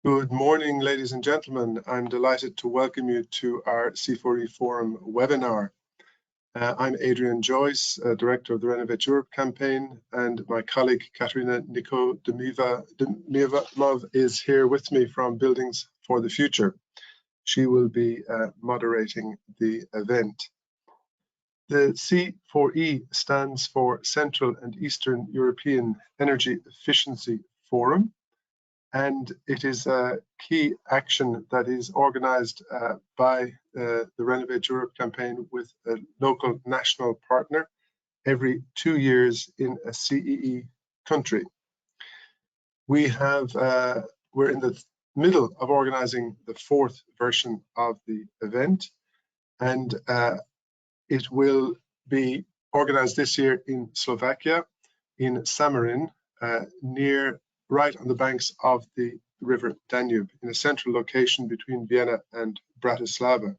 Good morning, ladies and gentlemen. I'm delighted to welcome you to our C4E Forum webinar. I'm Adrian Joyce, Director of the Renovate Europe campaign, and my colleague Katarina Nikodemova is here with me from Buildings for the Future. She will be moderating the event. The C4E stands for Central and Eastern European Energy Efficiency Forum, and it is a key action that is organized by the Renovate Europe campaign with a local national partner every 2 years in a CEE country. We're in the middle of organizing the 4th version of the event, and it will be organized this year in Slovakia, in Šamorín, right on the banks of the river Danube, in a central location between Vienna and Bratislava.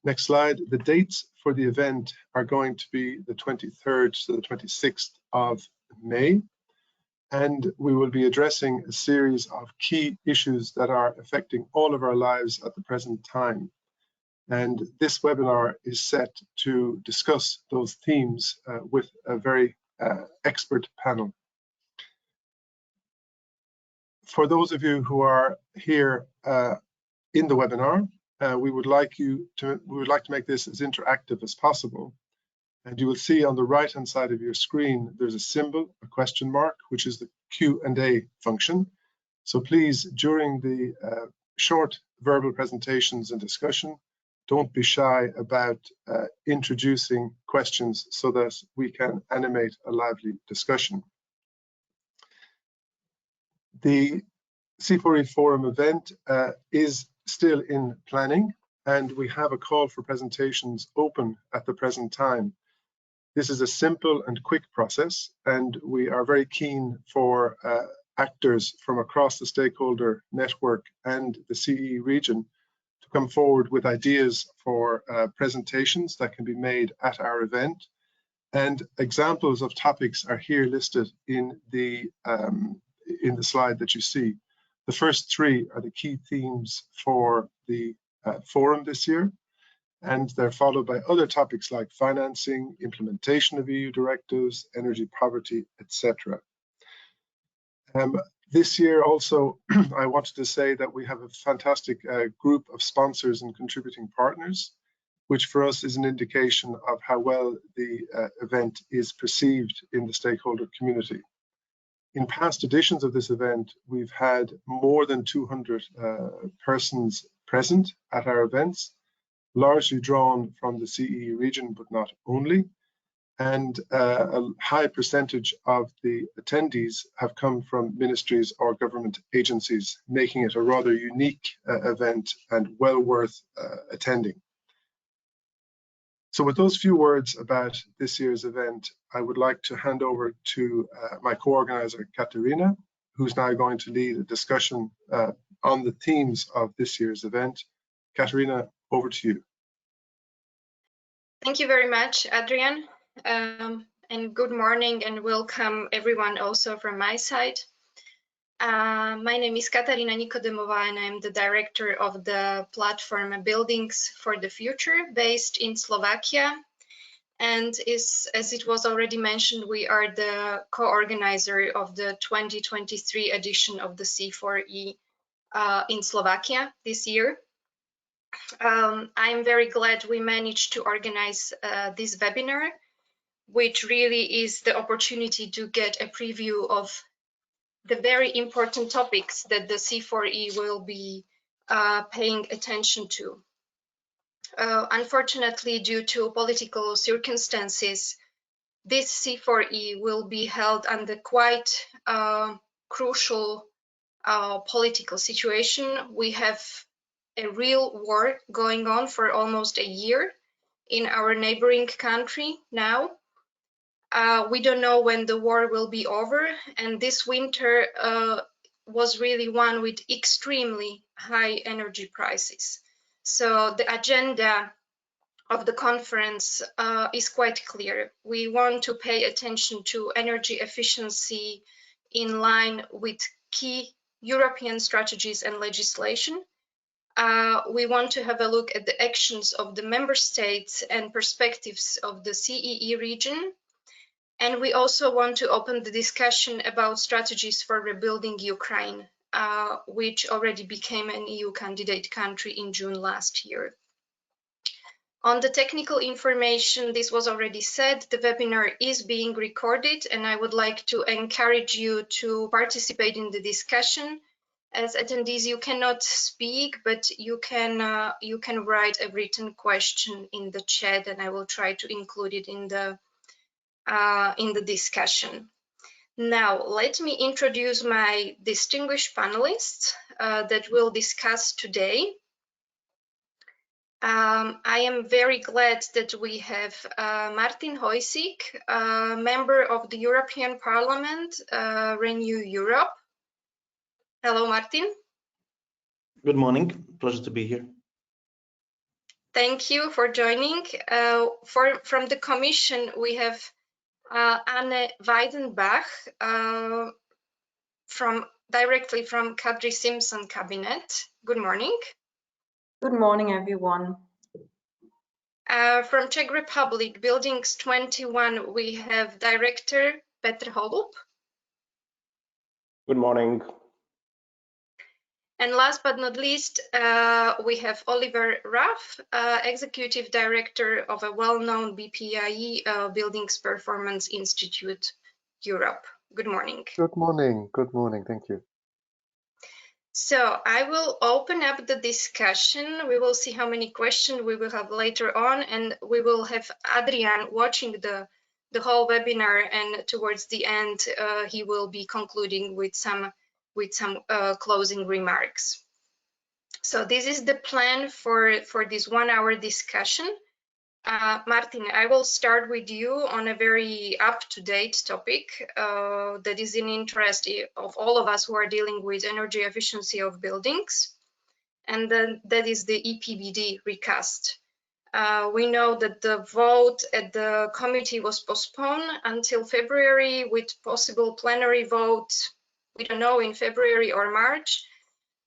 Next slide. The dates for the event are going to be the 23rd to the 26th of May, and we will be addressing a series of key issues that are affecting all of our lives at the present time. And this webinar is set to discuss those themes with a very expert panel. For those of you who are here in the webinar, we would like to make this as interactive as possible. And you will see on the right-hand side of your screen, there's a symbol, a question mark, which is the Q&A function. So please, during the short verbal presentations and discussion, don't be shy about introducing questions so that we can animate a lively discussion. The C4E Forum event is still in planning, and we have a call for presentations open at the present time. This is a simple and quick process, and we are very keen for actors from across the stakeholder network and the CEE region to come forward with ideas for presentations that can be made at our event. And examples of topics are here listed in the slide that you see. The first 3 are the key themes for the forum this year, and they're followed by other topics like financing, implementation of EU directives, energy poverty, etc. This year also, I wanted to say that we have a fantastic group of sponsors and contributing partners, which for us is an indication of how well the event is perceived in the stakeholder community. In past editions of this event, we've had more than 200 persons present at our events, largely drawn from the CEE region, but not only. And a high percentage of the attendees have come from ministries or government agencies, making it a rather unique event and well worth attending. So with those few words about this year's event, I would like to hand over to my co-organizer, Katarina, who's now going to lead a discussion on the themes of this year's event. Katarina, over to you. Thank you very much, Adrian. And good morning and welcome everyone also from my side. My name is Katarina Nikodemova, and I'm the director of the platform Buildings for the Future based in Slovakia. And as it was already mentioned, we are the co-organizer of the 2023 edition of the C4E in Slovakia this year. I'm very glad we managed to organize this webinar, which really is the opportunity to get a preview of the very important topics that the C4E will be paying attention to. Unfortunately, due to political circumstances, this C4E will be held under quite crucial political situation. We have a real war going on for almost a year in our neighboring country now. We don't know when the war will be over, and this winter was really one with extremely high energy prices. So the agenda of the conference is quite clear. We want to pay attention to energy efficiency in line with key European strategies and legislation. We want to have a look at the actions of the member states and perspectives of the CEE region. And we also want to open the discussion about strategies for rebuilding Ukraine, which already became an EU candidate country in June last year. On the technical information, this was already said, the webinar is being recorded, and I would like to encourage you to participate in the discussion. As attendees, you cannot speak, but you can write a written question in the chat, and I will try to include it in the discussion. Now, let me introduce my distinguished panelists that will discuss today. I am very glad that we have Martin Hojsík, member of the European Parliament, Renew Europe. Hello, Martin. Good morning. Pleasure to be here. Thank you for joining. From the Commission, we have Anne Weidenbach directly from Kadri Simpson cabinet. Good morning. Good morning, everyone. From Czech Republic, Buildings 21, we have Director Petr Holub. Good morning. And last but not least, we have Oliver Raff, Executive Director of a well-known BPIE Buildings Performance Institute, Europe. Good morning. Good morning. Good morning. Thank you. So I will open up the discussion. We will see how many questions we will have later on, and we will have Adrian watching the whole webinar, and towards the end, he will be concluding with some closing remarks. So this is the plan for this 1 hour discussion. Martin, I will start with you on a very up-to-date topic that is in interest of all of us who are dealing with energy efficiency of buildings, and then that is the EPBD recast. We know that the vote at the committee was postponed until February with possible plenary vote, we don't know, in February or March.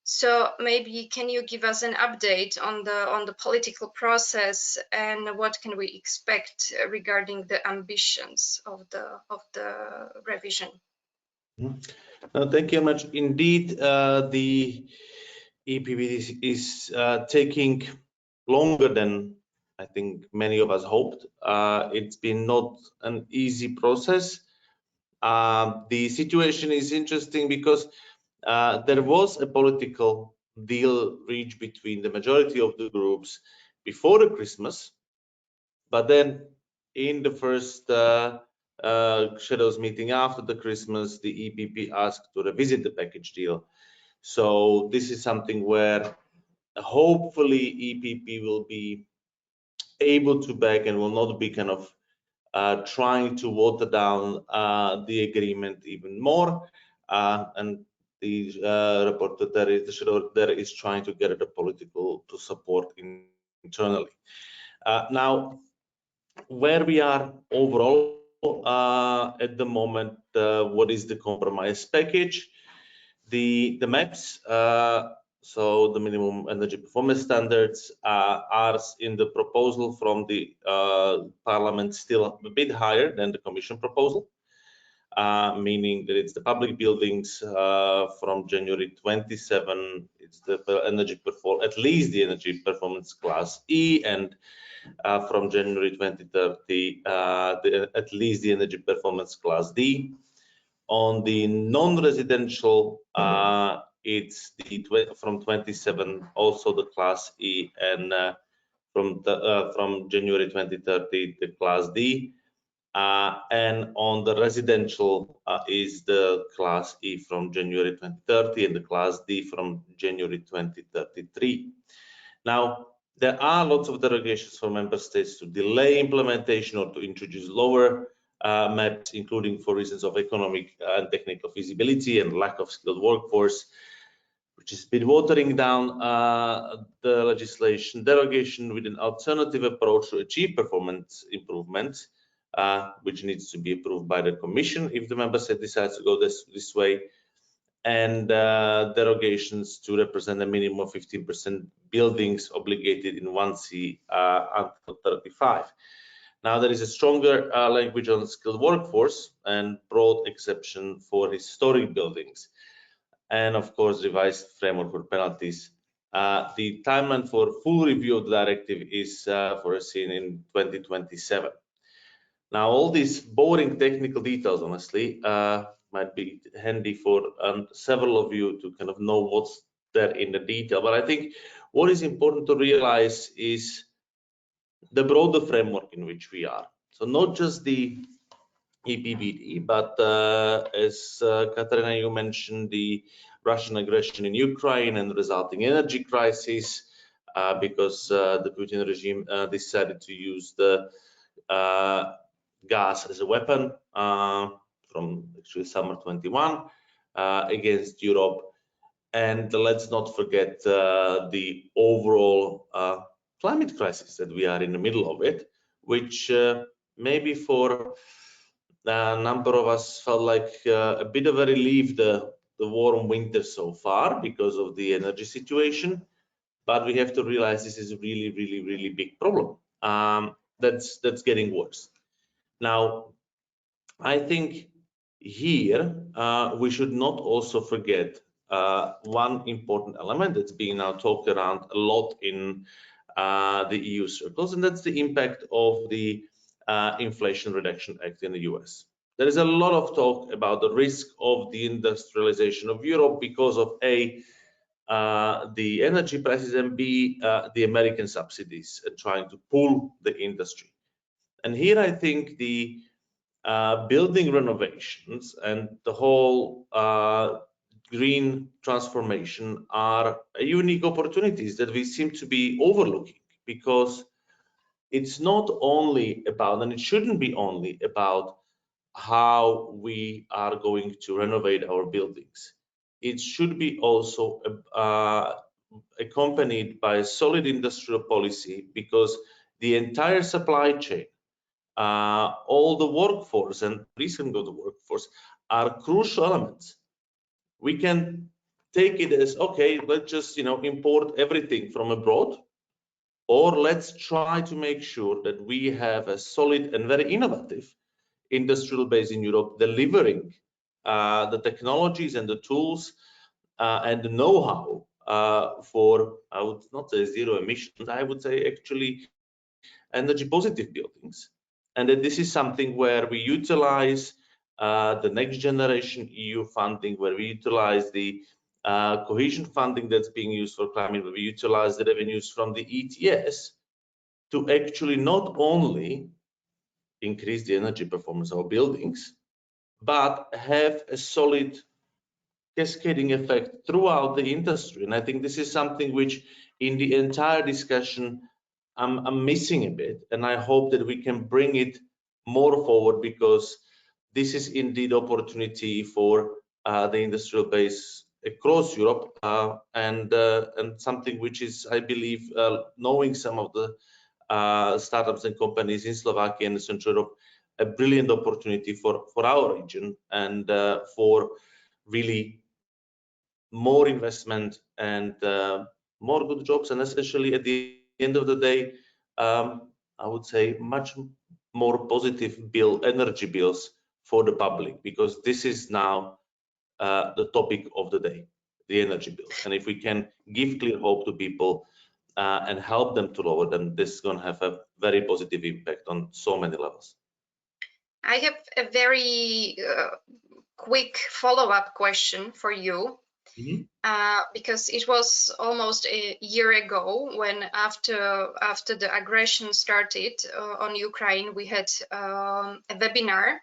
So maybe can you give us an update on the political process and what can we expect regarding the ambitions of the revision? Thank you very much. Indeed, the EPBD is taking longer than I think many of us hoped. It's been not an easy process. The situation is interesting because there was a political deal reached between the majority of the groups before the Christmas, but then in the first shadows meeting after the Christmas, the EPP asked to revisit the package deal. So this is something where hopefully EPP will be able to back and will not be kind of trying to water down the agreement even more, and the reporter there is trying to get the political to support internally. Now, where we are overall at the moment, what is the compromise package? The MAPs, so the minimum energy performance standards, are in the proposal from the Parliament still a bit higher than the Commission proposal. Meaning that it's the public buildings from January 27, it's the energy at least the energy performance class E, and from January 2030, at least the energy performance class D. On the non-residential, it's from 27 also the class E, and from January 2030 the class D. And on the residential is the class E from January 2030 and the class D from January 2033. Now, there are lots of derogations for member states to delay implementation or to introduce lower MAPs, including for reasons of economic and technical feasibility and lack of skilled workforce, which has been watering down the legislation. Derogation with an alternative approach to achieve performance improvements, which needs to be approved by the Commission if the member state decides to go this way. and derogations to represent a minimum of 15% buildings obligated in 1C until 35. Now there is a stronger language on skilled workforce and broad exception for historic buildings, and of course revised framework for penalties. The timeline for full review of the directive is foreseen in 2027. Now all these boring technical details, honestly, might be handy for several of you to kind of know what's there in the detail. But I think what is important to realize is the broader framework in which we are. So not just the EPBD, but as Katarina, you mentioned, the Russian aggression in Ukraine and resulting energy crisis, because the Putin regime decided to use the gas as a weapon from actually summer 21 against Europe. And let's not forget the overall climate crisis that we are in the middle of it, which maybe for a number of us felt like a bit of a relief, the warm winter so far because of the energy situation. But we have to realize this is a really, really, really big problem that's getting worse. Now, I think here we should not also forget one important element that's being now talked around a lot in the EU circles, and that's the impact of the Inflation Reduction Act in the US. There is a lot of talk about the risk of the industrialization of Europe because of A, the energy prices, and B, the American subsidies and trying to pull the industry. And here I think the building renovations and the whole green transformation are unique opportunities that we seem to be overlooking, because it's not only about, and it shouldn't be only about, how we are going to renovate our buildings. It should be also accompanied by a solid industrial policy, because the entire supply chain, all the workforce and recent of the workforce are crucial elements. We can take it as, okay, let's just import everything from abroad, or let's try to make sure that we have a solid and very innovative industrial base in Europe, delivering the technologies and the tools and the know-how for, I would not say zero emissions, I would say actually energy positive buildings. And that this is something where we utilize the next generation EU funding, where we utilize the cohesion funding that's being used for climate, where we utilize the revenues from the ETS to actually not only increase the energy performance of our buildings, but have a solid cascading effect throughout the industry. And I think this is something which in the entire discussion I'm missing a bit, and I hope that we can bring it more forward, because this is indeed opportunity for the industrial base across Europe, and something which is, I believe, knowing some of the startups and companies in Slovakia and Central Europe, a brilliant opportunity for our region, and for really more investment and more good jobs, and essentially at the end of the day, I would say much more positive energy bills for the public, because this is now the topic of the day, the energy bills. And if we can give clear hope to people and help them to lower them, this is going to have a very positive impact on so many levels. I have a very quick follow-up question for you. Mm-hmm. Because it was almost a year ago when, after the aggression started on Ukraine, we had a webinar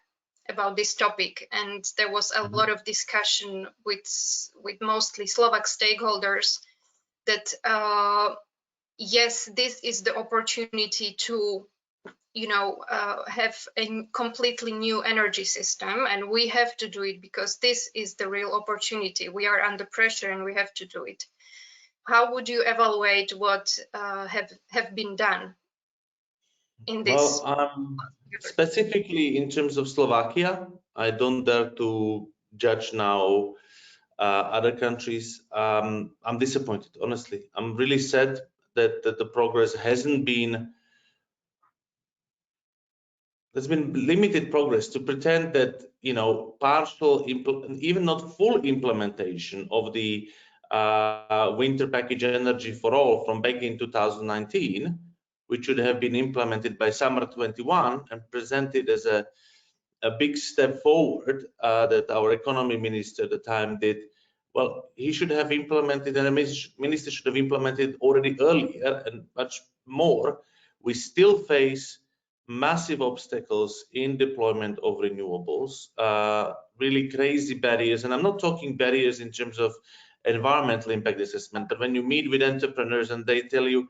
about this topic, and there was a lot of discussion with mostly Slovak stakeholders that yes, this is the opportunity to have a completely new energy system, and we have to do it because this is the real opportunity. We are under pressure and we have to do it. How would you evaluate what have been done in this? Well, specifically in terms of Slovakia, I don't dare to judge now other countries. I'm disappointed, honestly. I'm really sad that the progress hasn't been. There's been limited progress. To pretend that, you know, partial, even not full implementation of the winter package energy for all from back in 2019, which should have been implemented by summer 21 and presented as a big step forward that our economy minister at the time did. Well, he should have implemented, and the minister should have implemented already earlier and much more. We still face massive obstacles in deployment of renewables, really crazy barriers. And I'm not talking barriers in terms of environmental impact assessment, but when you meet with entrepreneurs and they tell you,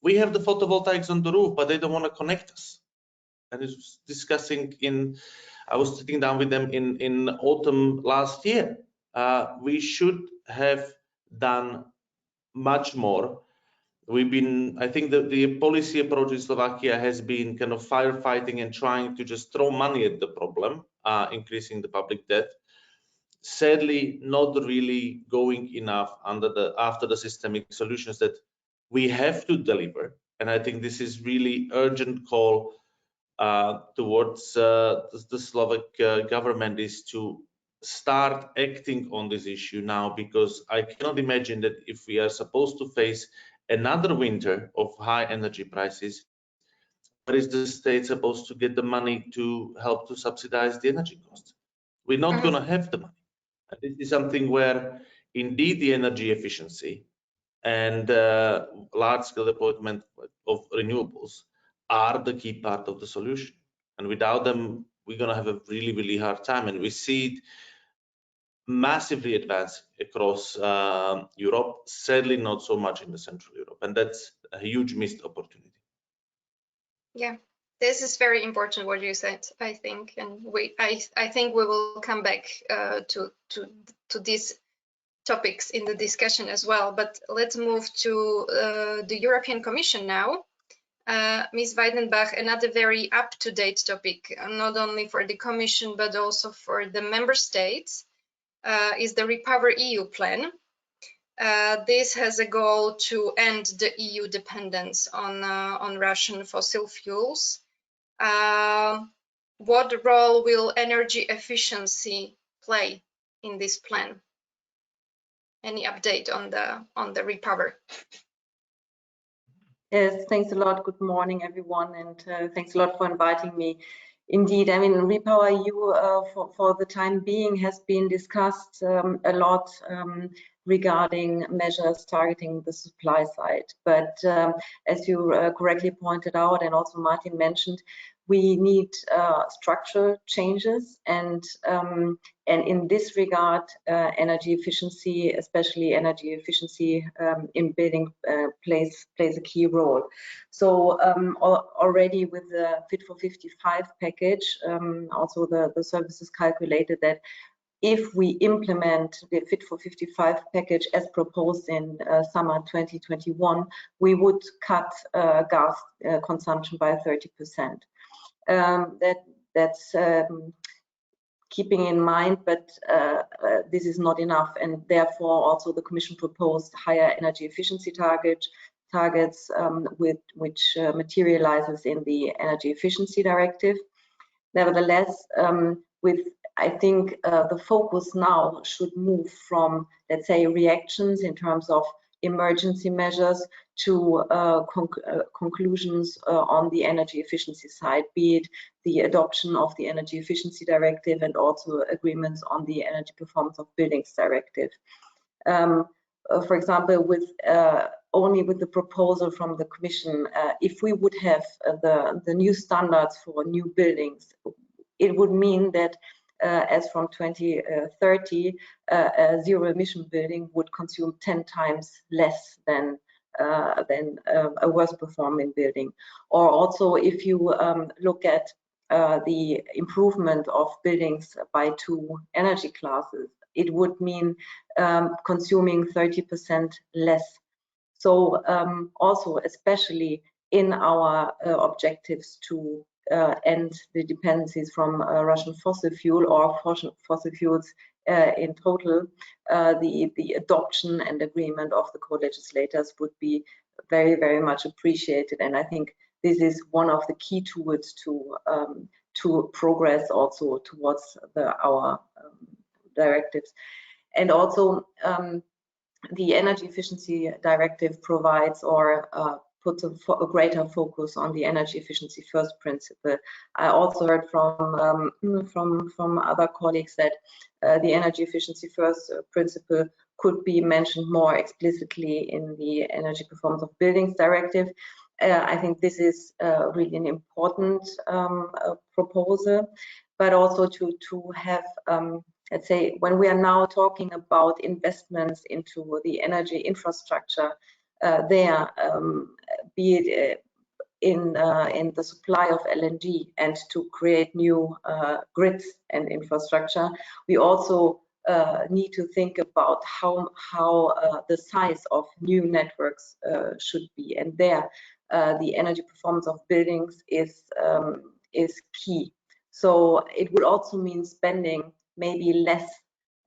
we have the photovoltaics on the roof, but they don't want to connect us. And it's discussing I was sitting down with them in autumn last year. We should have done much more. I think that the policy approach in Slovakia has been kind of firefighting and trying to just throw money at the problem, increasing the public debt. Sadly, not really going enough after the systemic solutions that we have to deliver. And I think this is really urgent call towards the Slovak government is to start acting on this issue now, because I cannot imagine that if we are supposed to face another winter of high energy prices, where is the state supposed to get the money to help to subsidize the energy costs? We're not going to have the money. And this is something where indeed the energy efficiency and large-scale deployment of renewables are the key part of the solution. And without them, we're going to have a really, really hard time. And we see it massively advancing across Europe, sadly not so much in the Central Europe. And that's a huge missed opportunity. Yeah, this is very important what you said, I think. And I think we will come back to these topics in the discussion as well. But let's move to the European Commission now. Ms. Weidenbach, another very up-to-date topic, not only for the Commission, but also for the Member States, is the Recover EU plan. This has a goal to end the EU dependence on Russian fossil fuels. What role will energy efficiency play in this plan? Any update on the Recover? Yes, thanks a lot. Good morning, everyone, and thanks a lot for inviting me. Indeed, I mean, Repower EU for the time being has been discussed a lot regarding measures targeting the supply side. But as you correctly pointed out, and also Martin mentioned, we need structural changes, and in this regard, energy efficiency, especially energy efficiency in building, plays a key role. So already with the Fit for 55 package, also the services calculated that if we implement the Fit for 55 package as proposed in summer 2021, we would cut gas consumption by 30%. That's keeping in mind, but this is not enough, and therefore also the Commission proposed higher energy efficiency targets, which materializes in the Energy Efficiency Directive. Nevertheless, I think the focus now should move from, let's say, reactions in terms of emergency measures to conclusions on the energy efficiency side, be it the adoption of the Energy Efficiency Directive and also agreements on the Energy Performance of Buildings Directive. For example, only with the proposal from the Commission, if we would have the new standards for new buildings, it would mean that as from 2030, a zero-emission building would consume 10 times less than a worse-performing building. Or also, if you look at the improvement of buildings by 2 energy classes, it would mean consuming 30% less. So also, especially in our objectives to end the dependencies from Russian fossil fuel or fossil fuels in total, the adoption and agreement of the co-legislators would be very, very much appreciated. And I think this is one of the key tools to progress also towards our directives. And also the Energy Efficiency Directive provides or puts a greater focus on the energy efficiency first principle. I also heard from other colleagues that the energy efficiency first principle could be mentioned more explicitly in the Energy Performance of Buildings Directive. I think this is really an important proposal, but also to have, let's say, when we are now talking about investments into the energy infrastructure, be it in the supply of LNG and to create new grids and infrastructure, we also need to think about how the size of new networks should be, and there the energy performance of buildings is key. So it would also mean spending maybe less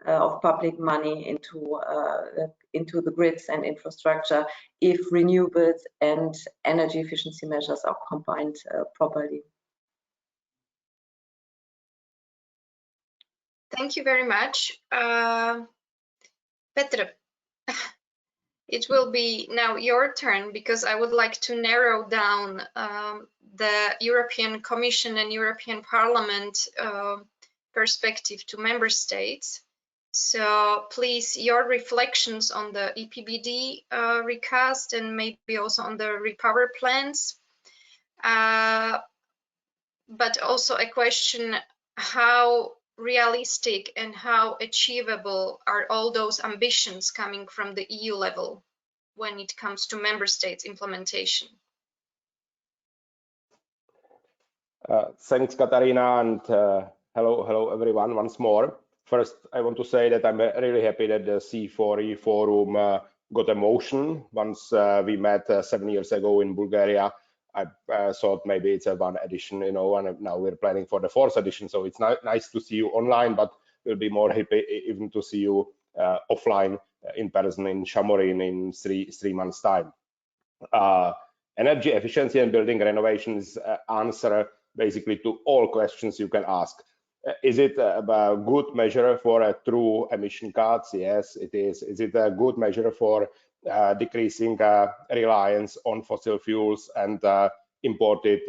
of public money into the grids and infrastructure if renewables and energy efficiency measures are combined properly. Thank you very much. Petra, it will be now your turn, because I would like to narrow down the European Commission and European Parliament perspective to member states. So please, your reflections on the EPBD recast and maybe also on the Repower plans. But also a question, how realistic and how achievable are all those ambitions coming from the EU level when it comes to member states implementation? Thanks, Katarina, and hello everyone once more. First, I want to say that I'm really happy that the C4E Forum got a motion. Once we met 7 years ago in Bulgaria, I thought maybe it's a one edition, you know, and now we're planning for the 4th edition. So it's nice to see you online, but we'll be more happy even to see you offline in person in Šamorín in three months' time. Energy efficiency and building renovations answer basically to all questions you can ask. Is it a good measure for a true emission cuts? Yes, it is. Is it a good measure for decreasing reliance on fossil fuels and imported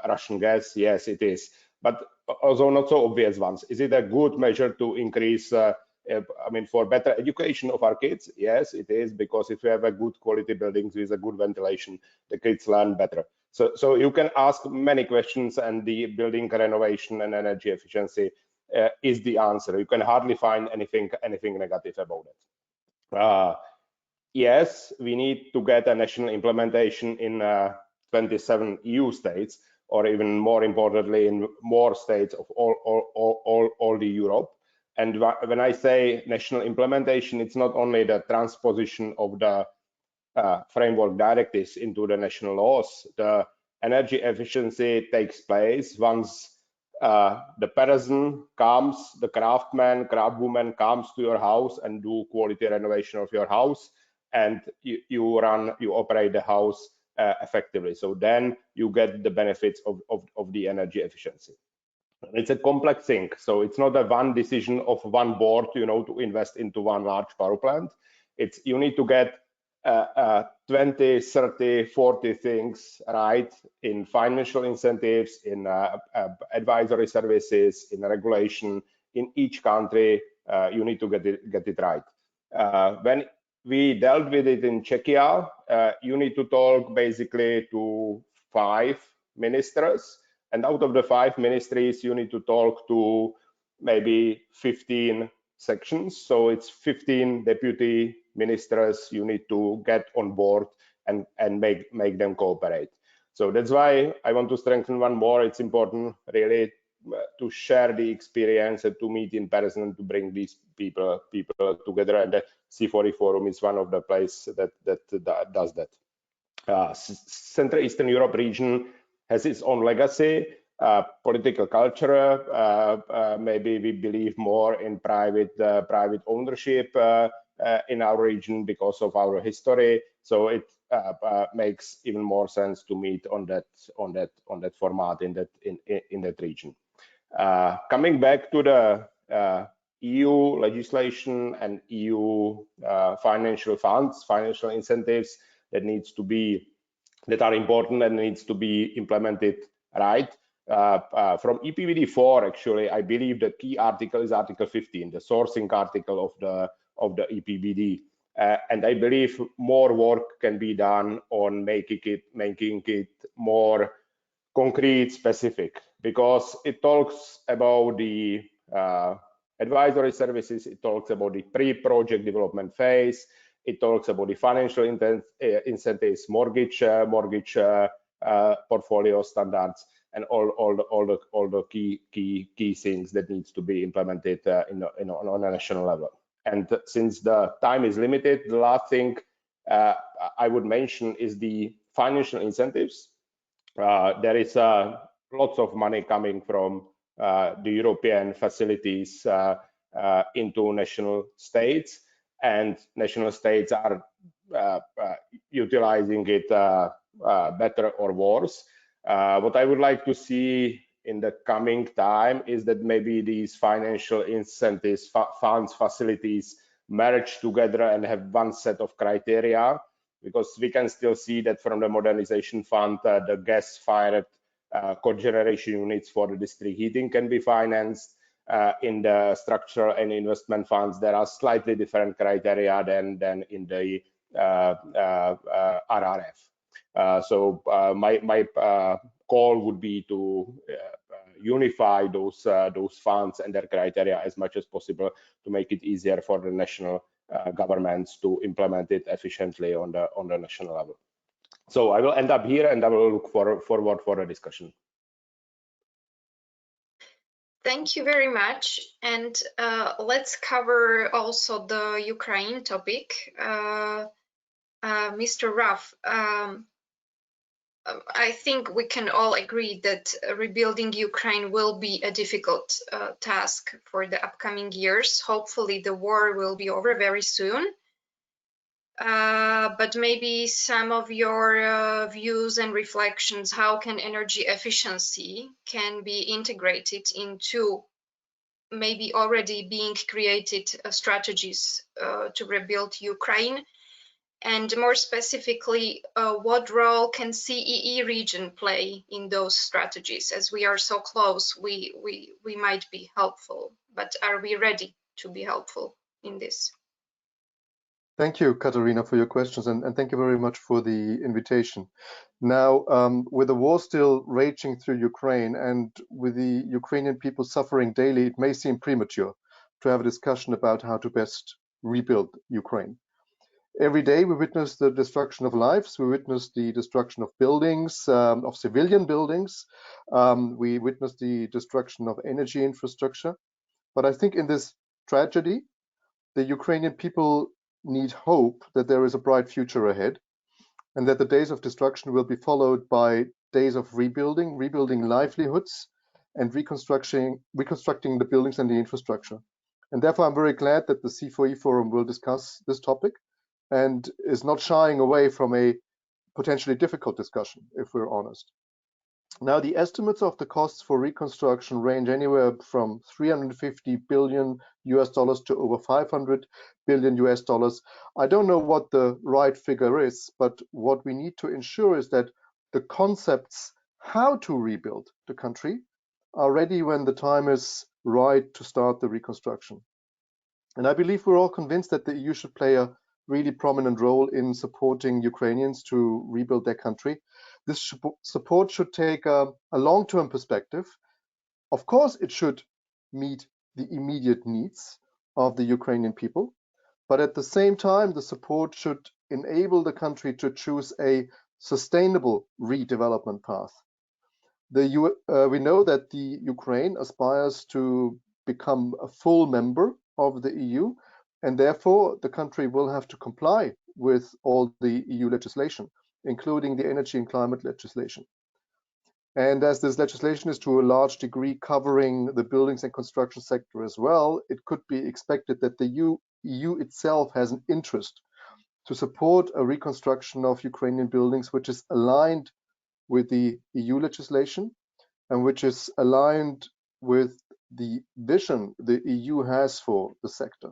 Russian gas? Yes, it is. But also not so obvious ones. Is it a good measure to increase, I mean, for better education of our kids? Yes, it is, because if you have a good quality buildings with a good ventilation, the kids learn better. So you can ask many questions, and the building renovation and energy efficiency is the answer. You can hardly find anything negative about it. Yes, we need to get a national implementation in 27 EU states, or even more importantly, in more states of all the Europe. And when I say national implementation, it's not only the transposition of the framework directives into the national laws. The energy efficiency takes place once the person comes, the craftsman, craftwoman comes to your house and do quality renovation of your house, and you operate the house effectively. So then you get the benefits of the energy efficiency. It's a complex thing, so it's not a one decision of one board, you know, to invest into one large power plant. It's you need to get 20, 30, 40 things right in financial incentives, in advisory services, in regulation. In each country, you need to get it right. When we dealt with it in Czechia, you need to talk basically to 5 ministers, and out of the 5 ministries, you need to talk to maybe 15 sections. So it's 15 deputy ministers you need to get on board and make them cooperate. So that's why I want to strengthen one more. It's important really to share the experience and to meet in person and to bring these people together. And the C4E Forum is one of the places that does that. Central Eastern Europe region has its own legacy, political culture. Maybe we believe more in private ownership in our region because of our history. So it makes even more sense to meet on that format in that region. Coming back to the EU legislation and EU financial funds, financial incentives that are important and needs to be implemented right. From EPBD 4, actually, I believe the key article is Article 15, the sourcing article of the EPBD, and I believe more work can be done on making it more concrete, specific, because it talks about the advisory services, it talks about the pre-project development phase, it talks about the financial incentives, mortgage portfolio standards, and all the key things that needs to be implemented on a national level. And since the time is limited, the last thing I would mention is the financial incentives. There is lots of money coming from the European facilities into national states, and national states are utilizing it better or worse. What I would like to see in the coming time is that maybe these financial incentives, funds, facilities merge together and have one set of criteria, because we can still see that from the modernization fund, the gas-fired cogeneration units for the district heating can be financed. In the structural and investment funds, there are slightly different criteria than in the RRF. So my call would be to unify those funds and their criteria as much as possible to make it easier for the national governments to implement it efficiently on the national level. So I will end up here, and I will look forward for a discussion. Thank you very much. And let's cover also the Ukraine topic. Mr. Ruff, I think we can all agree that rebuilding Ukraine will be a difficult task for the upcoming years. Hopefully the war will be over very soon. But maybe some of your views and reflections, how can energy efficiency can be integrated into maybe already being created strategies to rebuild Ukraine? And more specifically, what role can CEE region play in those strategies? As we are so close, we might be helpful, but are we ready to be helpful in this? Thank you, Katarina, for your questions, and thank you very much for the invitation. Now, with the war still raging through Ukraine and with the Ukrainian people suffering daily, it may seem premature to have a discussion about how to best rebuild Ukraine. Every day we witness the destruction of lives, we witness the destruction of buildings, of civilian buildings, we witness the destruction of energy infrastructure. But I think in this tragedy, the Ukrainian people need hope that there is a bright future ahead, and that the days of destruction will be followed by days of rebuilding livelihoods, and reconstructing the buildings and the infrastructure. And therefore, I'm very glad that the C4E Forum will discuss this topic and is not shying away from a potentially difficult discussion, if we're honest. Now, the estimates of the costs for reconstruction range anywhere from $350 billion to over $500 billion. I don't know what the right figure is, but what we need to ensure is that the concepts how to rebuild the country are ready when the time is right to start the reconstruction. And I believe we're all convinced that the EU should play a really prominent role in supporting Ukrainians to rebuild their country. This support should take a long-term perspective. Of course, it should meet the immediate needs of the Ukrainian people, but at the same time, the support should enable the country to choose a sustainable redevelopment path. We know that the Ukraine aspires to become a full member of the EU, and therefore the country will have to comply with all the EU legislation, including the energy and climate legislation. And as this legislation is to a large degree covering the buildings and construction sector as well, it could be expected that the EU itself has an interest to support a reconstruction of Ukrainian buildings which is aligned with the EU legislation and which is aligned with the vision the EU has for the sector.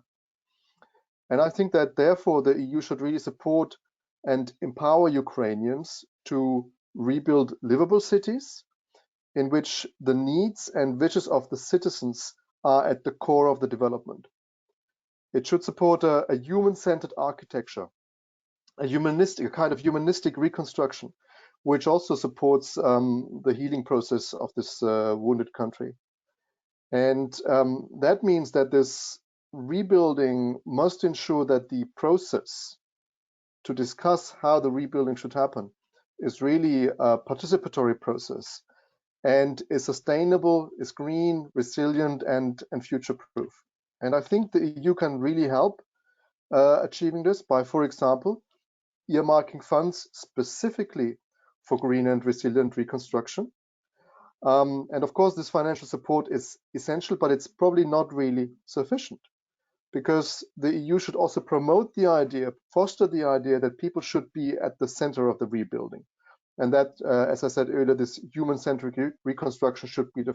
And I think that therefore the EU should really support and empower Ukrainians to rebuild livable cities in which the needs and wishes of the citizens are at the core of the development. It should support a human-centered architecture, a kind of humanistic reconstruction, which also supports the healing process of this wounded country. And that means that this rebuilding must ensure that the process to discuss how the rebuilding should happen is really a participatory process and is sustainable, is green, resilient, and future-proof. And I think the EU can really help achieving this by, for example, earmarking funds specifically for green and resilient reconstruction. And of course, this financial support is essential, but it's probably not really sufficient, because the EU should also promote the idea, foster the idea that people should be at the center of the rebuilding. And that, as I said earlier, this human-centric reconstruction should be the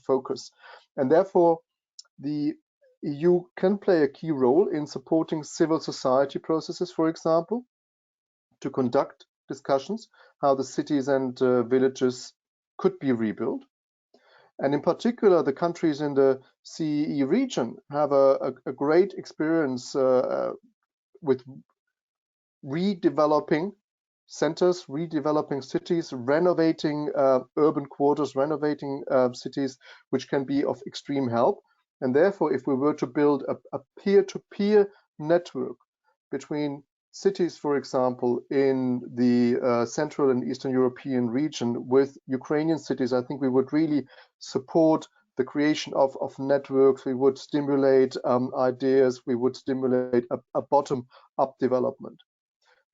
focus. And therefore, the EU can play a key role in supporting civil society processes, for example, to conduct discussions how the cities and villages could be rebuilt. And in particular, the countries in the CEE region have a great experience with redeveloping centers, redeveloping cities, renovating urban quarters, renovating cities, which can be of extreme help. And therefore, if we were to build a peer-to-peer network between cities, for example, in the Central and Eastern European region with Ukrainian cities, I think we would really support the creation of networks. We would stimulate ideas. We would stimulate a bottom-up development.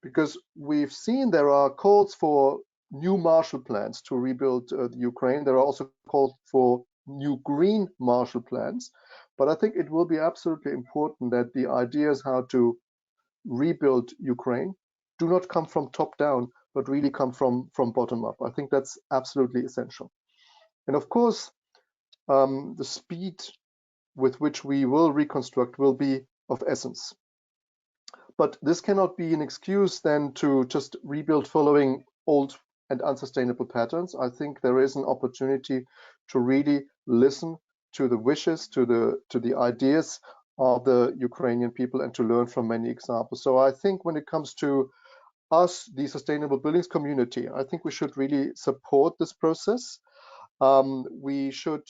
Because we've seen there are calls for new Marshall plans to rebuild the Ukraine. There are also calls for new green Marshall plans. But I think it will be absolutely important that the ideas how to rebuild Ukraine do not come from top down, but really come from bottom up. I think that's absolutely essential. And of course, the speed with which we will reconstruct will be of essence. But this cannot be an excuse then to just rebuild following old and unsustainable patterns. I think there is an opportunity to really listen to the wishes, to the ideas of the Ukrainian people and to learn from many examples. So I think when it comes to us, the sustainable buildings community, I think we should really support this process. We should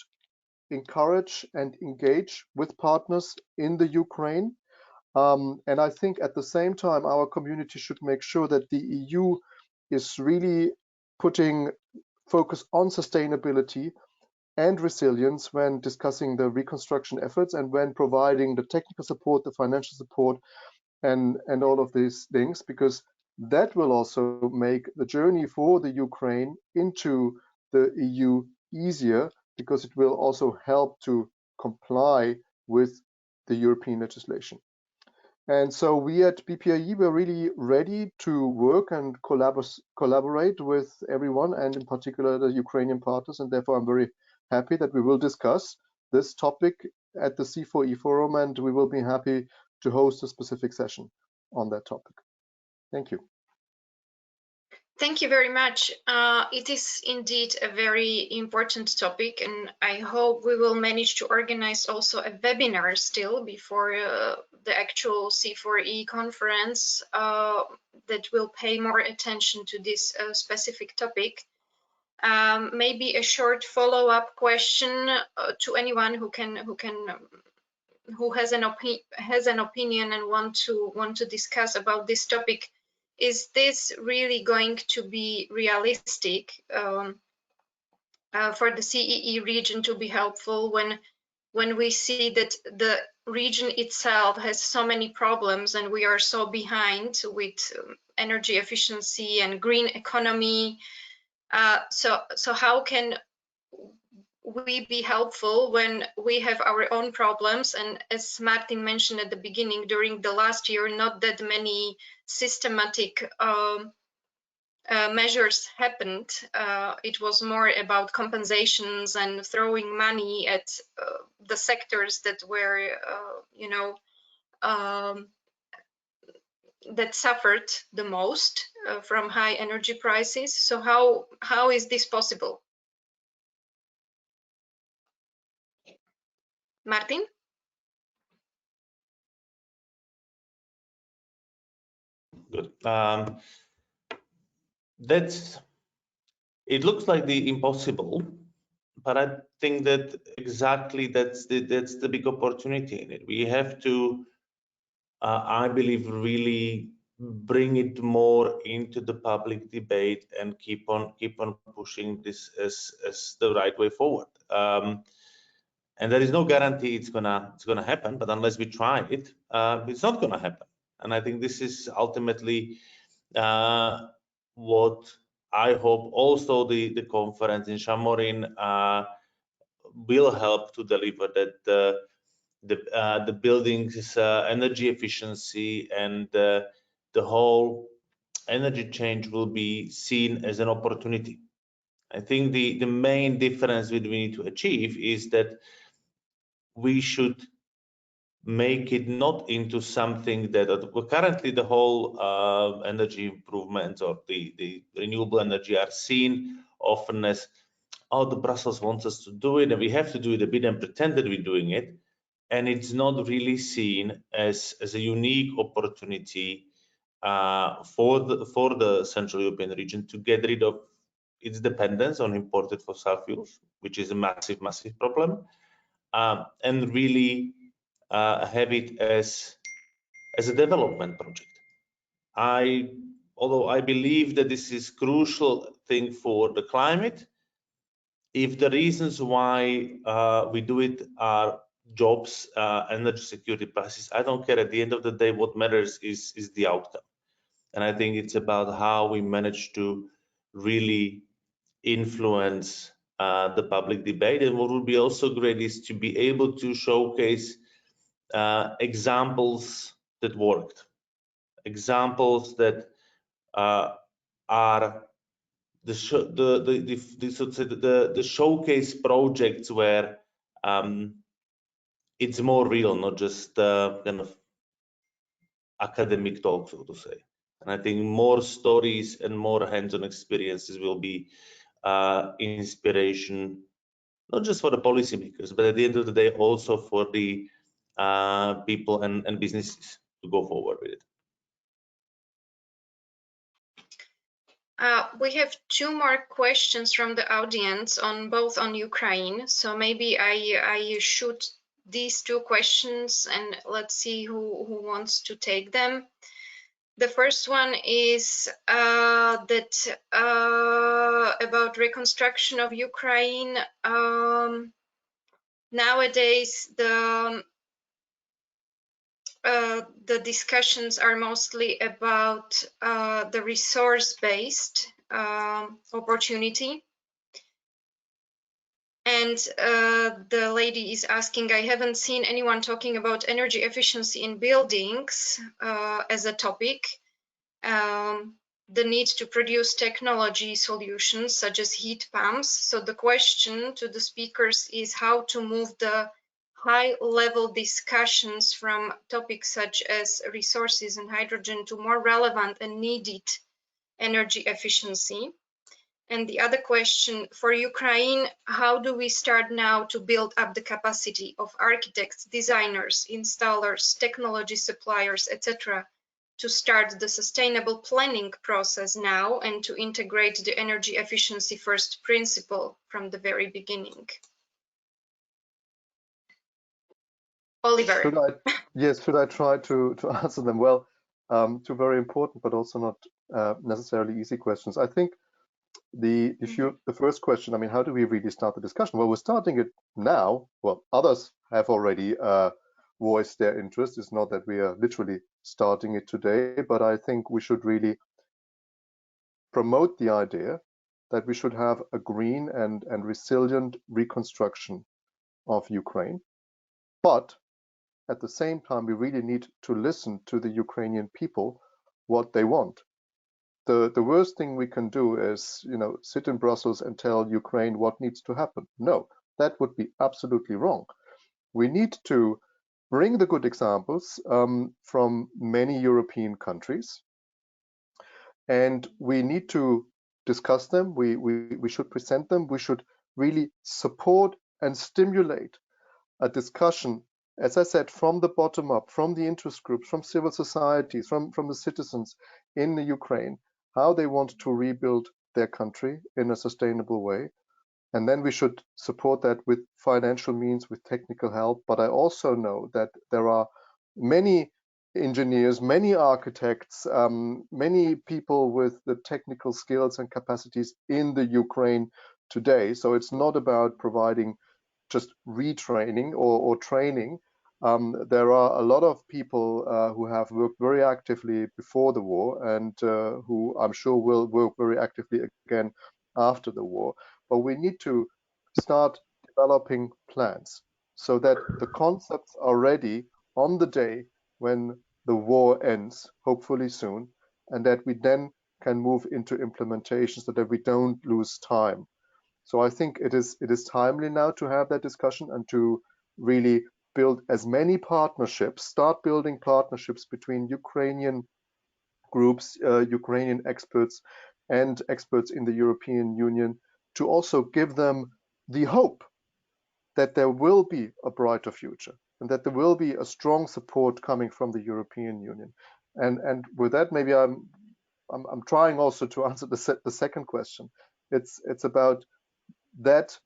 encourage and engage with partners in the Ukraine. And I think at the same time, our community should make sure that the EU is really putting focus on sustainability and resilience when discussing the reconstruction efforts and when providing the technical support, the financial support, and all of these things, because that will also make the journey for the Ukraine into the EU easier, because it will also help to comply with the European legislation. And so we at BPIE, we're really ready to work and collaborate with everyone, and in particular the Ukrainian partners. And therefore, I'm very happy that we will discuss this topic at the C4E Forum, and we will be happy to host a specific session on that topic. Thank you. Thank you very much. It is indeed a very important topic, and I hope we will manage to organize also a webinar still before the actual C4E conference that will pay more attention to this specific topic. Maybe a short follow-up question to anyone who has an opinion and want to discuss about this topic. Is this really going to be realistic for the CEE region to be helpful when we see that the region itself has so many problems and we are so behind with energy efficiency and green economy? So how can we be helpful when we have our own problems? And as Martin mentioned at the beginning, during the last year, not that many systematic measures happened. It was more about compensations and throwing money at the sectors that were, that suffered the most from high energy prices. So how is this possible? Martin? Good. It looks like the impossible, but I think that exactly that's the big opportunity in it. We have to, I believe, really bring it more into the public debate and keep on pushing this as the right way forward. And there is no guarantee it's gonna happen, but unless we try it, it's not gonna happen. And I think this is ultimately what I hope also the conference in Šamorín will help to deliver, that the buildings energy efficiency and the whole energy change will be seen as an opportunity. I think the main difference that we need to achieve is that we should make it not into something that currently the whole energy improvements or the renewable energy are seen often as, oh, the Brussels wants us to do it and we have to do it a bit and pretend that we're doing it. And it's not really seen as a unique opportunity for the Central European region to get rid of its dependence on imported fossil fuels, which is a massive problem, and really have it as a development project. Although I believe that this is crucial thing for the climate, if the reasons why we do it are jobs, energy security prices, I don't care. At the end of the day, what matters is the outcome. And I think it's about how we manage to really influence the public debate. And what would be also great is to be able to showcase examples that worked, examples that are the showcase projects where it's more real, not just kind of academic talk, so to say. And I think more stories and more hands-on experiences will be inspiration, not just for the policymakers, but at the end of the day, also for the people and businesses to go forward with it. We have two more questions from the audience both on Ukraine. So maybe I shoot these two questions and let's see who wants to take them. The first one is about reconstruction of Ukraine. Nowadays, the discussions are mostly about the resource-based opportunity. And the lady is asking, I haven't seen anyone talking about energy efficiency in buildings as a topic. The need to produce technology solutions such as heat pumps. So the question to the speakers is how to move the high-level discussions from topics such as resources and hydrogen to more relevant and needed energy efficiency. And the other question for Ukraine, how do we start now to build up the capacity of architects, designers, installers, technology suppliers, etc., to start the sustainable planning process now and to integrate the energy efficiency first principle from the very beginning? Oliver. Should I try to answer them? Well, two very important but also not necessarily easy questions. I think the first question, I mean, how do we really start the discussion? Well, we're starting it now. Well, others have already voiced their interest. It's not that we are literally starting it today, but I think we should really promote the idea that we should have a green and resilient reconstruction of Ukraine. But at the same time, we really need to listen to the Ukrainian people, what they want. The worst thing we can do is, sit in Brussels and tell Ukraine what needs to happen. No, that would be absolutely wrong. We need to bring the good examples from many European countries, and we need to discuss them. We should present them. We should really support and stimulate a discussion, as I said, from the bottom up, from the interest groups, from civil societies, from the citizens in the Ukraine, how they want to rebuild their country in a sustainable way. And then we should support that with financial means, with technical help. But I also know that there are many engineers, many architects, many people with the technical skills and capacities in the Ukraine today. So it's not about providing just retraining or training. There are a lot of people who have worked very actively before the war and who I'm sure will work very actively again after the war. But we need to start developing plans so that the concepts are ready on the day when the war ends, hopefully soon, and that we then can move into implementation so that we don't lose time. So I think it is timely now to have that discussion and to really build as many partnerships, start building partnerships between Ukrainian groups, Ukrainian experts and experts in the European Union, to also give them the hope that there will be a brighter future and that there will be a strong support coming from the European Union. And with that, maybe I'm trying also to answer the second question. It's about that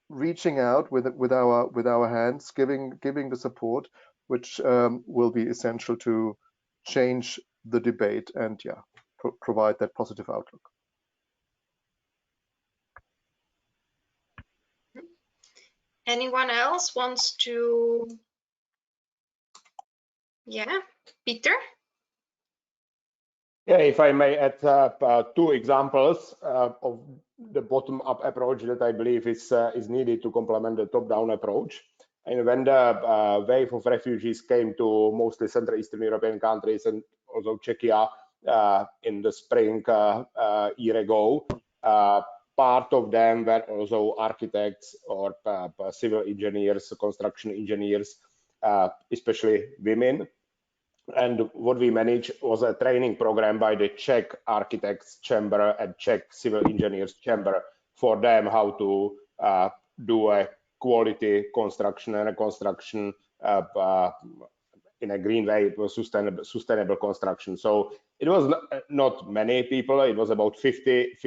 reaching out with our hands, giving the support, which will be essential to change the debate and provide that positive outlook. Anyone else wants to? Yeah, Peter? Yeah, if I may add two examples of the bottom-up approach that I believe is needed to complement the top-down approach. And when the wave of refugees came to mostly Central Eastern European countries and also Czechia in the spring year ago, part of them were also architects or civil engineers, construction engineers, especially women. And what we managed was a training program by the Czech Architects Chamber and Czech Civil Engineers Chamber for them how to do a quality construction and a construction in a green way. It was sustainable construction. So it was not many people. It was about 50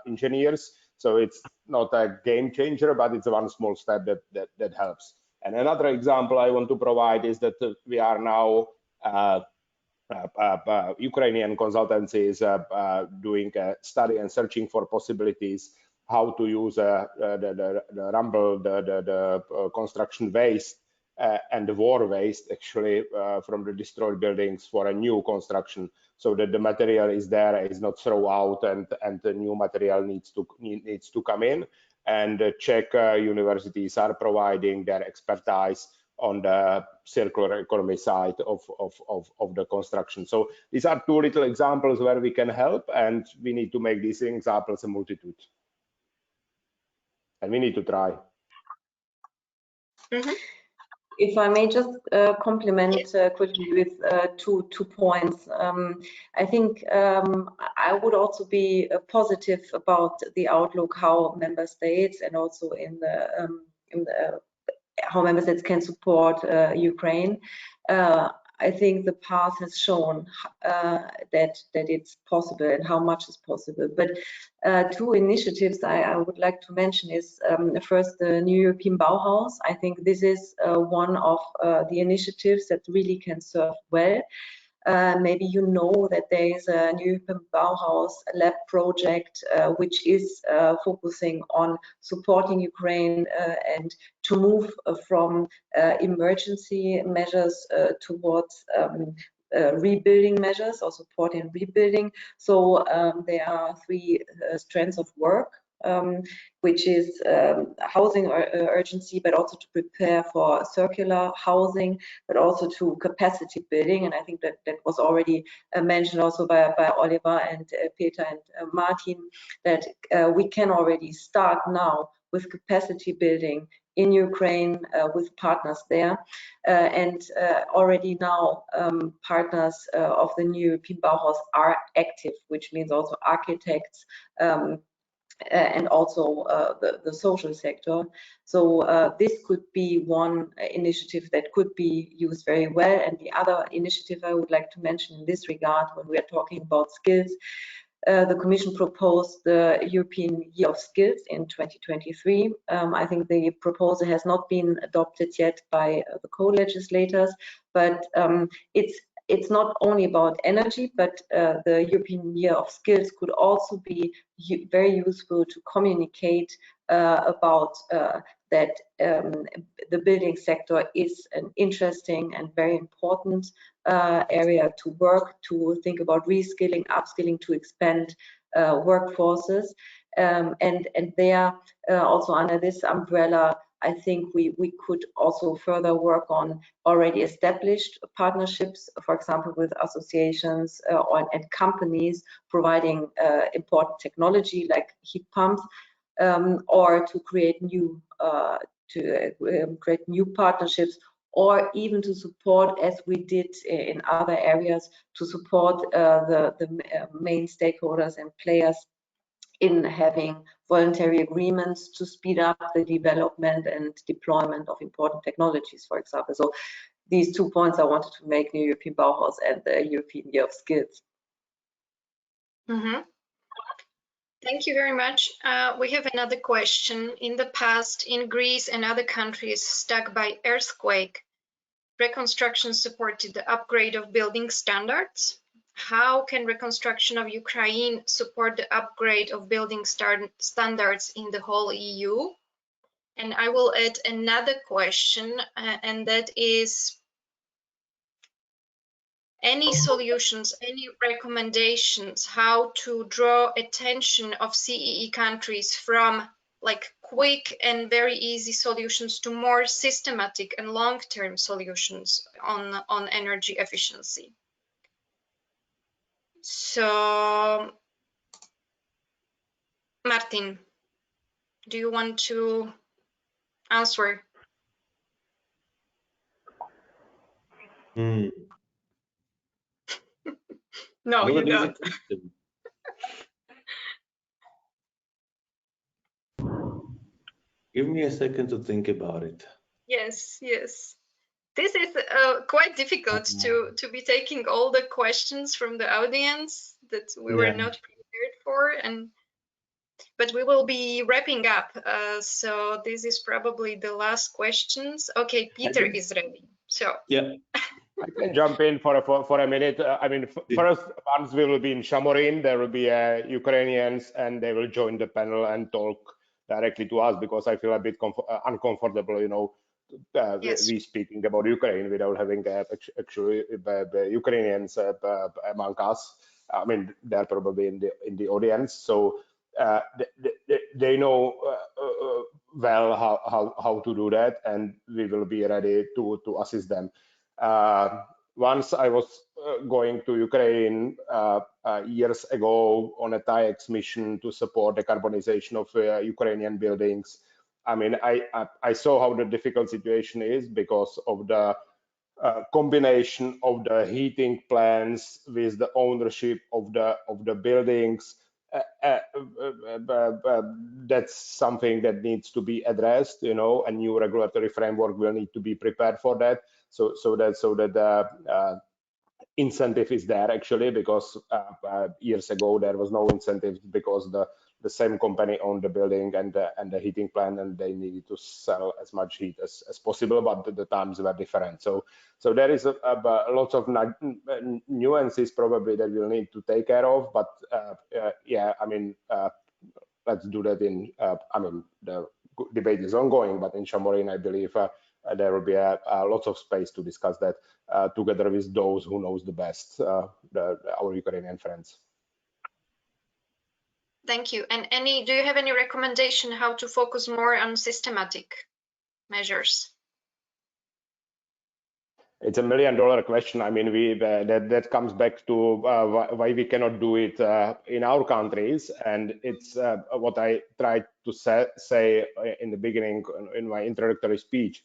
engineers. So it's not a game changer, but it's one small step that helps. And another example I want to provide is that we are now Ukrainian consultancies doing a study and searching for possibilities how to use the rumble, the construction waste and the war waste actually from the destroyed buildings for a new construction, so that the material is there, is not thrown out, and the new material needs to come in. And the Czech universities are providing their expertise on the circular economy side of the construction. So these are two little examples where we can help, and we need to make these examples a multitude. And we need to try. Mm-hmm. If I may just complement quickly with two points. I think I would also be positive about the outlook how member states and also in the how member states can support Ukraine. I think the past has shown that it's possible and how much is possible. But two initiatives I would like to mention is first the New European Bauhaus. I think this is one of the initiatives that really can serve well. Maybe you know that there is a New European Bauhaus lab project which is focusing on supporting Ukraine and to move from emergency measures towards rebuilding measures or support in rebuilding. So there are three strands of work, which is housing urgency, but also to prepare for circular housing, but also to capacity building. And I think that was already mentioned also by Oliver and Peter and Martin, that we can already start now with capacity building in Ukraine with partners there. And already now partners of the new European Bauhaus are active, which means also architects, and also the social sector. So this could be one initiative that could be used very well. And the other initiative I would like to mention in this regard, when we are talking about skills, the Commission proposed the European Year of Skills in 2023. I think the proposal has not been adopted yet by the co-legislators, but it's not only about energy, but the European Year of Skills could also be very useful to communicate about that the building sector is an interesting and very important area to work, to think about reskilling, upskilling, to expand workforces. And there, also under this umbrella, I think we could also further work on already established partnerships, for example, with associations and companies providing important technology like heat pumps, or to create new partnerships, or even to support, as we did in other areas, to support the main stakeholders and players in having voluntary agreements to speed up the development and deployment of important technologies, for example. So these 2 points I wanted to make, the European Bauhaus and the European Year of Skills. Mm-hmm. Thank you very much. We have another question. In the past, in Greece and other countries struck by earthquake, reconstruction supported the upgrade of building standards. How can reconstruction of Ukraine support the upgrade of building standards in the whole EU? And I will add another question, and that is, any solutions, any recommendations how to draw attention of CEE countries from like quick and very easy solutions to more systematic and long-term solutions on energy efficiency? So, Martin, do you want to answer? No, you don't. Give me a second to think about it. Yes, yes. This is quite difficult to be taking all the questions from the audience that we were not prepared for, but we will be wrapping up. So this is probably the last questions. Okay, Peter is ready. So yeah, I can jump in for a minute. I mean, first, once we will be in Šamorín, there will be Ukrainians, and they will join the panel and talk directly to us, because I feel a bit uncomfortable, you know, yes. we speaking about Ukraine without having actually Ukrainians among us. I mean, they're probably in the audience, so they know well how to do that, and we will be ready to assist them. Once I was going to Ukraine years ago on a TAIEX mission to support the decarbonization of Ukrainian buildings. I mean, I saw how the difficult situation is because of the combination of the heating plants with the ownership of the buildings. That's something that needs to be addressed. You know, a new regulatory framework will need to be prepared for that. So that the incentive is there actually, because years ago there was no incentive because the same company owned the building and the heating plant, and they needed to sell as much heat as possible, but the times were different. So there is lots of nuances probably that we'll need to take care of, but yeah, I mean, let's do that in I mean, the debate is ongoing, but in Šamorín, I believe there will be lots of space to discuss that together with those who knows the best, our Ukrainian friends. Thank you. And do you have any recommendation how to focus more on systematic measures? It's $1 million question. I mean, that comes back to why we cannot do it in our countries, and it's what I tried to say in the beginning in my introductory speech.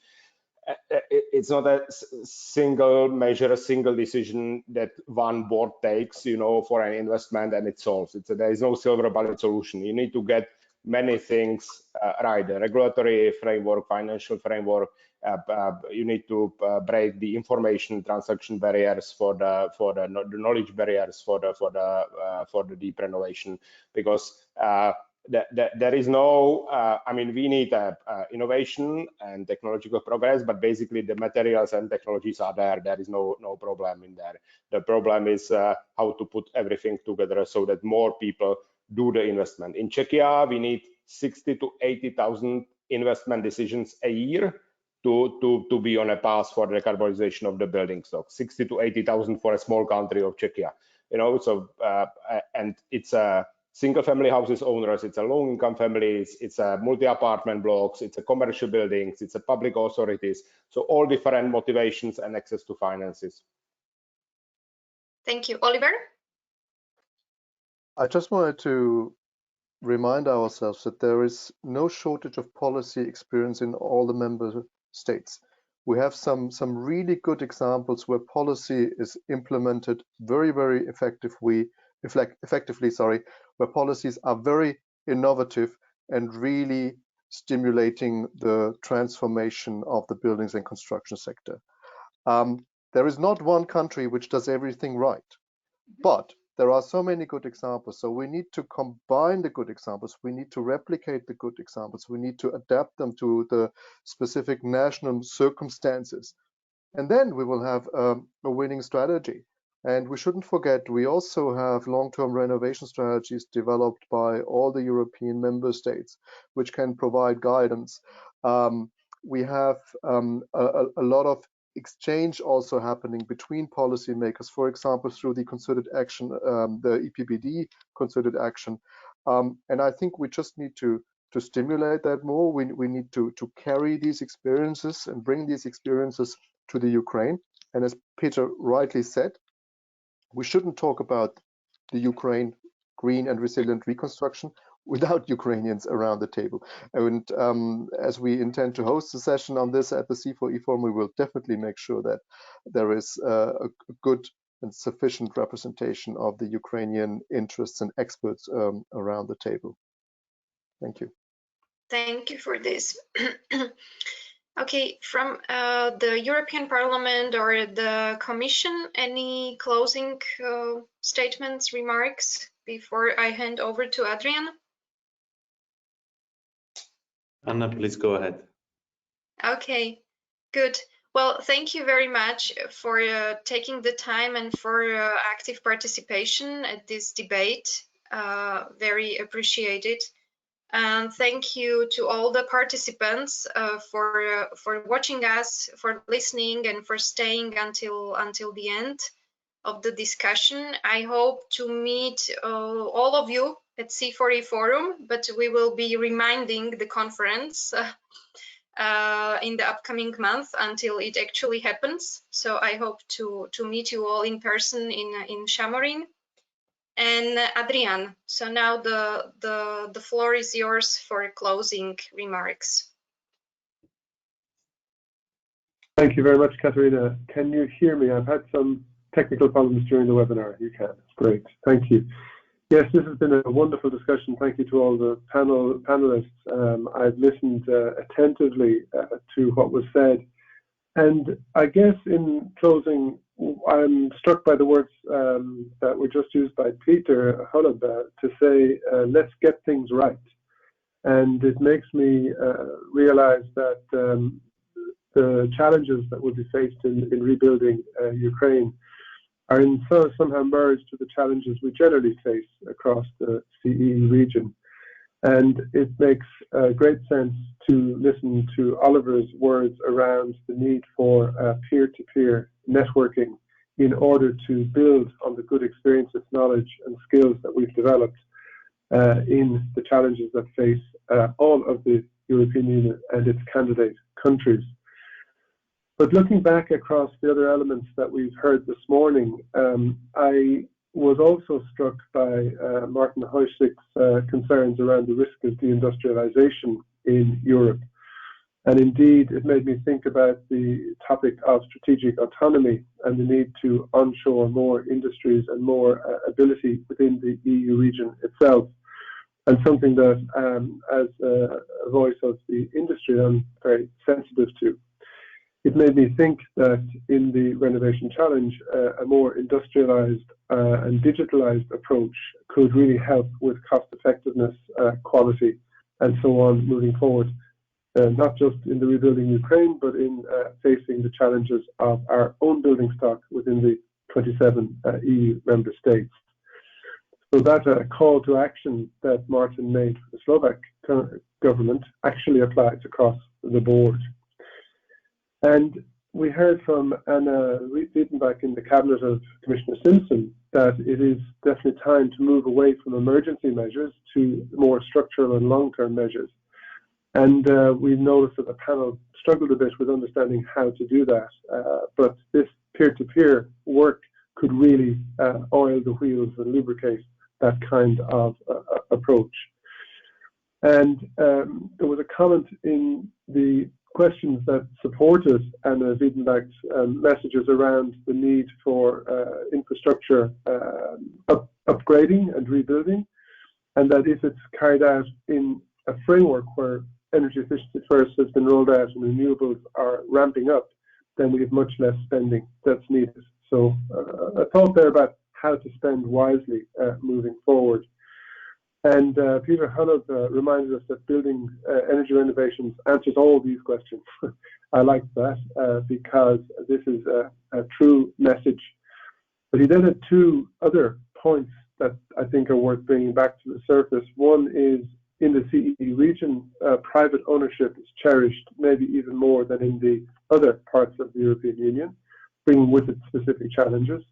It's not a single measure, a single decision that one board takes, you know, for an investment and it solves it. So there is no silver bullet solution. You need to get many things right: the regulatory framework, financial framework. You need to break the information transaction barriers for the knowledge barriers for the deep renovation, because there is no I mean, we need innovation and technological progress, but basically the materials and technologies are there. There is no problem in there. The problem is how to put everything together so that more people do the investment. In Czechia, we need 60 to 80,000 investment decisions a year to be on a path for the decarbonization of the building stock. 60 to 80,000 for a small country of Czechia, you know. So and it's a single family houses owners, it's a low income families, it's a multi-apartment blocks, it's a commercial buildings, it's a public authorities. So all different motivations and access to finances. Thank you. Oliver? I just wanted to remind ourselves that there is no shortage of policy experience in all the member states. We have some really good examples where policy is implemented very, very effectively, where policies are very innovative and really stimulating the transformation of the buildings and construction sector. There is not one country which does everything right, but there are so many good examples. So we need to combine the good examples. We need to replicate the good examples. We need to adapt them to the specific national circumstances. And then we will have a winning strategy. And we shouldn't forget, we also have long-term renovation strategies developed by all the European member states, which can provide guidance. We have a lot of exchange also happening between policymakers, for example, through the concerted action, the EPBD concerted action. And I think we just need to stimulate that more. We need to carry these experiences and bring these experiences to the Ukraine. And as Peter rightly said, we shouldn't talk about the Ukraine green and resilient reconstruction without Ukrainians around the table. And as we intend to host a session on this at the C4E Forum, we will definitely make sure that there is a good and sufficient representation of the Ukrainian interests and experts around the table. Thank you. Thank you for this. Okay, from the European Parliament or the Commission, any closing statements, remarks before I hand over to Adrian? Anna, please go ahead. Okay, good. Well, thank you very much for taking the time and for active participation at this debate. Very appreciated. And thank you to all the participants for watching us, for listening, and for staying until the end of the discussion. I hope to meet all of you at C4E Forum, but we will be reminding the conference in the upcoming month until it actually happens. So I hope to meet you all in person in Šamorín. And Adrian, so now the floor is yours for closing remarks. Thank you very much, Katarina. Can you hear me? I've had some technical problems during the webinar. You can. Great. Thank you. Yes, this has been a wonderful discussion. Thank you to all the panelists. I've listened attentively to what was said. And I guess in closing, I'm struck by the words that were just used by Peter Hollenberg to say, let's get things right. And it makes me realize that the challenges that will be faced in rebuilding Ukraine are somehow merged to the challenges we generally face across the CE region. And it makes great sense to listen to Oliver's words around the need for peer-to-peer networking in order to build on the good experiences, knowledge and skills that we've developed in the challenges that face all of the European Union and its candidate countries. But looking back across the other elements that we've heard this morning, I was also struck by Martin Heusick's concerns around the risk of deindustrialization in Europe. And indeed, it made me think about the topic of strategic autonomy and the need to onshore more industries and more ability within the EU region itself. And something that, as a voice of the industry, I'm very sensitive to. It made me think that in the Renovation Challenge, a more industrialized and digitalized approach could really help with cost effectiveness, quality, and so on moving forward, not just in the rebuilding Ukraine, but in facing the challenges of our own building stock within the 27 EU member states. So that call to action that Martin made for the Slovak government actually applies across the board. And we heard from Anna Riedenbach in the cabinet of Commissioner Simpson that it is definitely time to move away from emergency measures to more structural and long-term measures. And we've noticed that the panel struggled a bit with understanding how to do that. But this peer-to-peer work could really oil the wheels and lubricate that kind of approach. And there was a comment in the questions that supported Anna Wiedenbach's messages around the need for infrastructure upgrading and rebuilding, and that if it's carried out in a framework where energy efficiency first has been rolled out and renewables are ramping up, then we have much less spending that's needed. So a thought there about how to spend wisely moving forward. And Peter Hullog reminded us that building energy renovations answers all these questions. I like that because this is a true message. But he then had two other points that I think are worth bringing back to the surface. One is in the CEE region, private ownership is cherished maybe even more than in the other parts of the European Union, bringing with it specific challenges.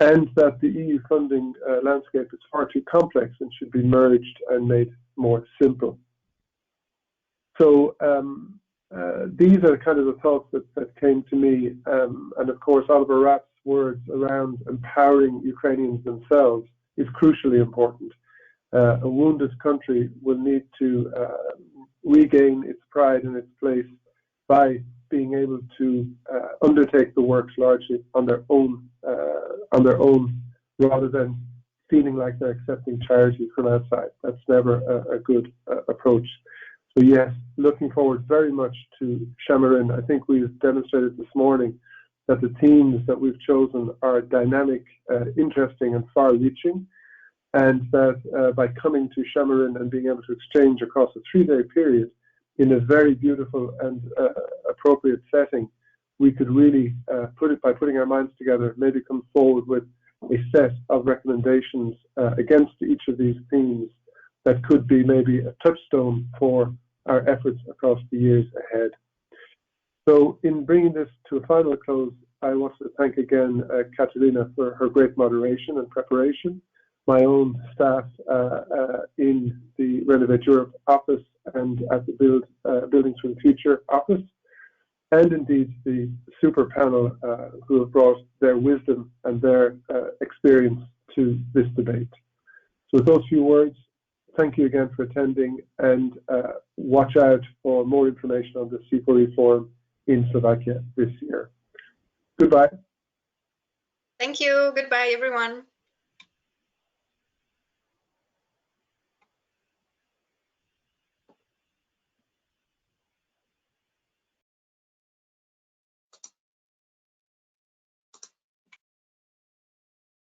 And that the EU funding landscape is far too complex and should be merged and made more simple. So these are kind of the thoughts that came to me. And of course, Oliver Rapp's words around empowering Ukrainians themselves is crucially important. A wounded country will need to regain its pride and its place by being able to undertake the works largely on their own, rather than feeling like they're accepting charity from outside. That's never a good approach. So yes, looking forward very much to Šamorín. I think we've demonstrated this morning that the themes that we've chosen are dynamic, interesting and far-reaching, and that by coming to Šamorín and being able to exchange across a 3-day period in a very beautiful and appropriate setting, we could really by putting our minds together, maybe come forward with a set of recommendations against each of these themes that could be maybe a touchstone for our efforts across the years ahead. So in bringing this to a final close, I want to thank again Katarina for her great moderation and preparation, my own staff in the Renovate Europe office and at the Buildings for the Future office, and indeed the super panel who have brought their wisdom and their experience to this debate. So with those few words, thank you again for attending, and watch out for more information on the C4E Forum in Slovakia this year. Goodbye. Thank you. Goodbye, everyone.